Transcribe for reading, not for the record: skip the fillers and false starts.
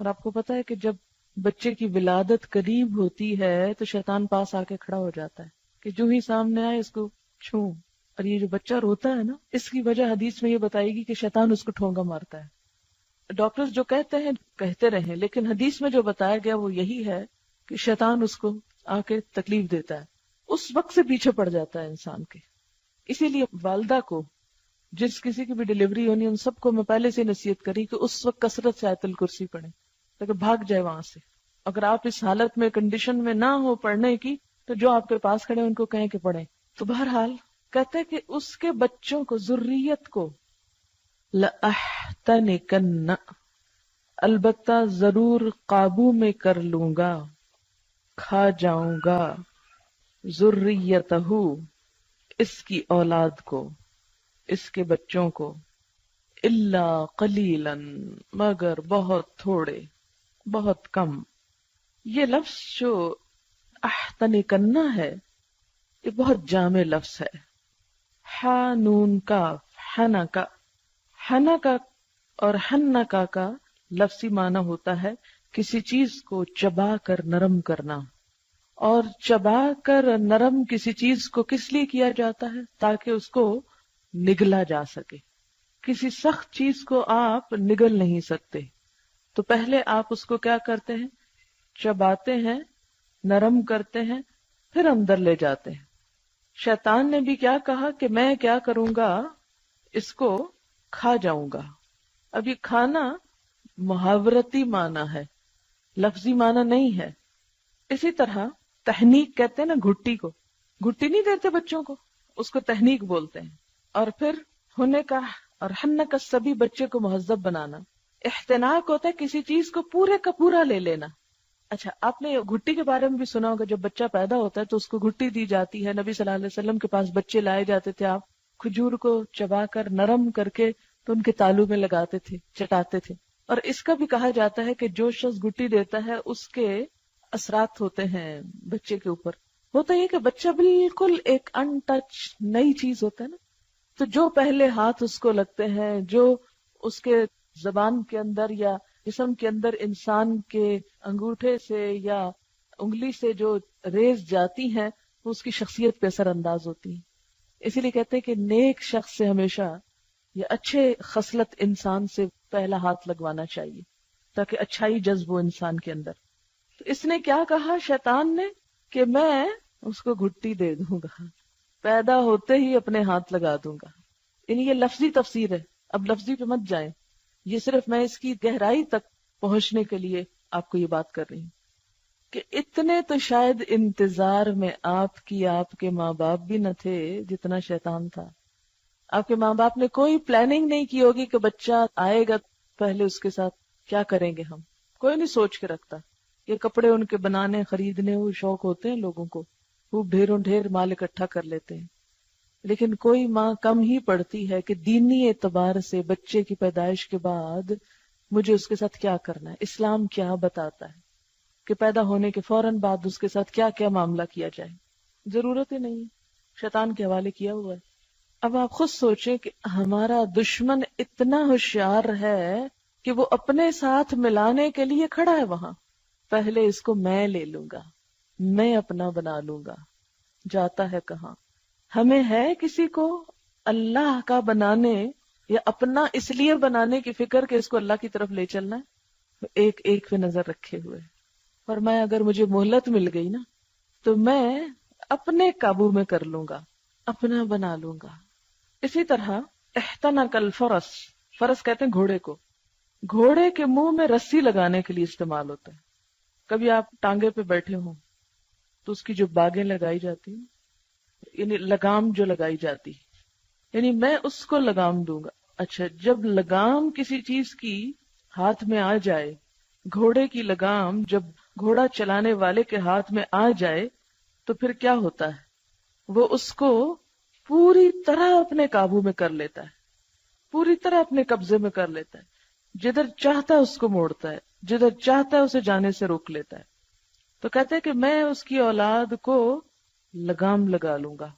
اور آپ کو پتا ہے کہ جب بچے کی ولادت قریب ہوتی ہے تو شیطان پاس آ کے کھڑا ہو جاتا ہے کہ جو ہی سامنے آئے اس کو چھوں. اور یہ جو بچہ روتا ہے نا، اس کی وجہ حدیث میں یہ بتائے گی کہ شیطان اس کو ٹھونگا مارتا ہے. ڈاکٹرز جو کہتے ہیں کہتے رہیں، لیکن حدیث میں جو بتایا گیا وہ یہی ہے کہ شیطان اس کو آ کے تکلیف دیتا ہے، اس وقت سے پیچھے پڑ جاتا ہے انسان کے. اسی لیے والدہ کو جس کسی کی بھی ڈلیوری ہونی، ان سب کو میں پہلے سے نصیحت کری کہ اس وقت کثرت سے آیت الکرسی پڑھیں تاکہ بھاگ جائے وہاں سے. اگر آپ اس حالت میں کنڈیشن میں نہ ہو پڑھنے کی تو جو آپ کے پاس کھڑے ان کو کہیں کہ پڑھیں. تو بہرحال کہتے کہ اس کے بچوں کو، ذریت کو، لَأَحْتَنِكَنَّ، البتہ ضرور قابو میں کر لوں گا، کھا جاؤں گا، ذریتہ، اس کی اولاد کو، اس کے بچوں کو، الا قلیلا، مگر بہت تھوڑے، بہت کم. یہ لفظ جو احتنکنا ہے یہ بہت جامع لفظ ہے. ہا نون کاف، حنکا، حنکا اور حنکا کا لفظی معنی ہوتا ہے کسی چیز کو چبا کر نرم کرنا. اور چبا کر نرم کسی چیز کو کس لیے کیا جاتا ہے؟ تاکہ اس کو نگلا جا سکے. کسی سخت چیز کو آپ نگل نہیں سکتے، تو پہلے آپ اس کو کیا کرتے ہیں؟ چباتے ہیں، نرم کرتے ہیں، پھر اندر لے جاتے ہیں. شیطان نے بھی کیا کہا کہ میں کیا کروں گا، اس کو کھا جاؤں گا. اب یہ کھانا محاورتی معنی ہے، لفظی معنی نہیں ہے. اسی طرح تحنیک کہتے ہیں نا گھٹی کو، گھٹی نہیں دیتے بچوں کو، اس کو تحنیک بولتے ہیں. اور پھر ہونے کا اور ہن کا سبھی بچے کو مہذب بنانا. احتناک ہوتا ہے کسی چیز کو پورے کا پورا لے لینا. اچھا، آپ نے گھٹی کے بارے میں بھی سنا ہوگا، جب بچہ پیدا ہوتا ہے تو اس کو گھٹی دی جاتی ہے. نبی صلی اللہ علیہ وسلم کے پاس بچے لائے جاتے تھے، آپ کھجور کو چبا کر نرم کر کے تو ان کے تالو میں لگاتے تھے، چٹاتے تھے. اور اس کا بھی کہا جاتا ہے کہ جو شخص گھٹی دیتا ہے اس کے اثرات ہوتے ہیں بچے کے اوپر. ہوتا یہ کہ بچہ بالکل ایک ان ٹچ نئی چیز ہوتا ہے نا، تو جو پہلے ہاتھ اس کو لگتے ہیں، جو اس کے زبان کے اندر یا جسم کے اندر انسان کے انگوٹھے سے یا انگلی سے جو ریز جاتی ہیں وہ اس کی شخصیت پہ اثر انداز ہوتی ہیں. اسی لیے کہتے ہیں کہ نیک شخص سے ہمیشہ یا اچھے خصلت انسان سے پہلا ہاتھ لگوانا چاہیے تاکہ اچھائی جذب ہو انسان کے اندر. تو اس نے کیا کہا شیطان نے کہ میں اس کو گھٹی دے دوں گا، پیدا ہوتے ہی اپنے ہاتھ لگا دوں گا. یعنی یہ لفظی تفسیر ہے، اب لفظی پہ مت جائیں، یہ صرف میں اس کی گہرائی تک پہنچنے کے لیے آپ کو یہ بات کر رہی ہوں کہ اتنے تو شاید انتظار میں آپ کے ماں باپ بھی نہ تھے جتنا شیطان تھا. آپ کے ماں باپ نے کوئی پلاننگ نہیں کی ہوگی کہ بچہ آئے گا پہلے اس کے ساتھ کیا کریں گے ہم. کوئی نہیں سوچ کے رکھتا. یہ کپڑے ان کے بنانے خریدنے وہ شوق ہوتے ہیں لوگوں کو، وہ ڈھیروں ڈھیر مال اکٹھا کر لیتے ہیں. لیکن کوئی ماں کم ہی پڑتی ہے کہ دینی اعتبار سے بچے کی پیدائش کے بعد مجھے اس کے ساتھ کیا کرنا ہے، اسلام کیا بتاتا ہے کہ پیدا ہونے کے فوراً بعد اس کے ساتھ کیا کیا معاملہ کیا جائے. ضرورت ہی نہیں، شیطان کے حوالے کیا ہوا ہے. اب آپ خود سوچیں کہ ہمارا دشمن اتنا ہوشیار ہے کہ وہ اپنے ساتھ ملانے کے لیے کھڑا ہے وہاں. پہلے اس کو میں لے لوں گا، میں اپنا بنا لوں گا. جاتا ہے کہاں؟ ہمیں ہے کسی کو اللہ کا بنانے یا اپنا اس لیے بنانے کی فکر کہ اس کو اللہ کی طرف لے چلنا ہے. ایک ایک پہ نظر رکھے ہوئے. اور میں اگر مجھے مہلت مل گئی نا تو میں اپنے قابو میں کر لوں گا، اپنا بنا لوں گا. اسی طرح احتنک الفرس، فرس کہتے ہیں گھوڑے کو، گھوڑے کے منہ میں رسی لگانے کے لیے استعمال ہوتا ہے. کبھی آپ ٹانگے پہ بیٹھے ہوں تو اس کی جو باگیں لگائی جاتی ہیں، یعنی لگام جو لگائی جاتی، یعنی میں اس کو لگام دوں گا. اچھا، جب لگام کسی چیز کی ہاتھ میں آ جائے، گھوڑے کی لگام جب گھوڑا چلانے والے کے ہاتھ میں آ جائے تو پھر کیا ہوتا ہے؟ وہ اس کو پوری طرح اپنے قابو میں کر لیتا ہے، پوری طرح اپنے قبضے میں کر لیتا ہے. جدھر چاہتا ہے اس کو موڑتا ہے، جدھر چاہتا ہے اسے جانے سے روک لیتا ہے. تو کہتے ہیں کہ میں اس کی اولاد کو لگام لگا لوں گا.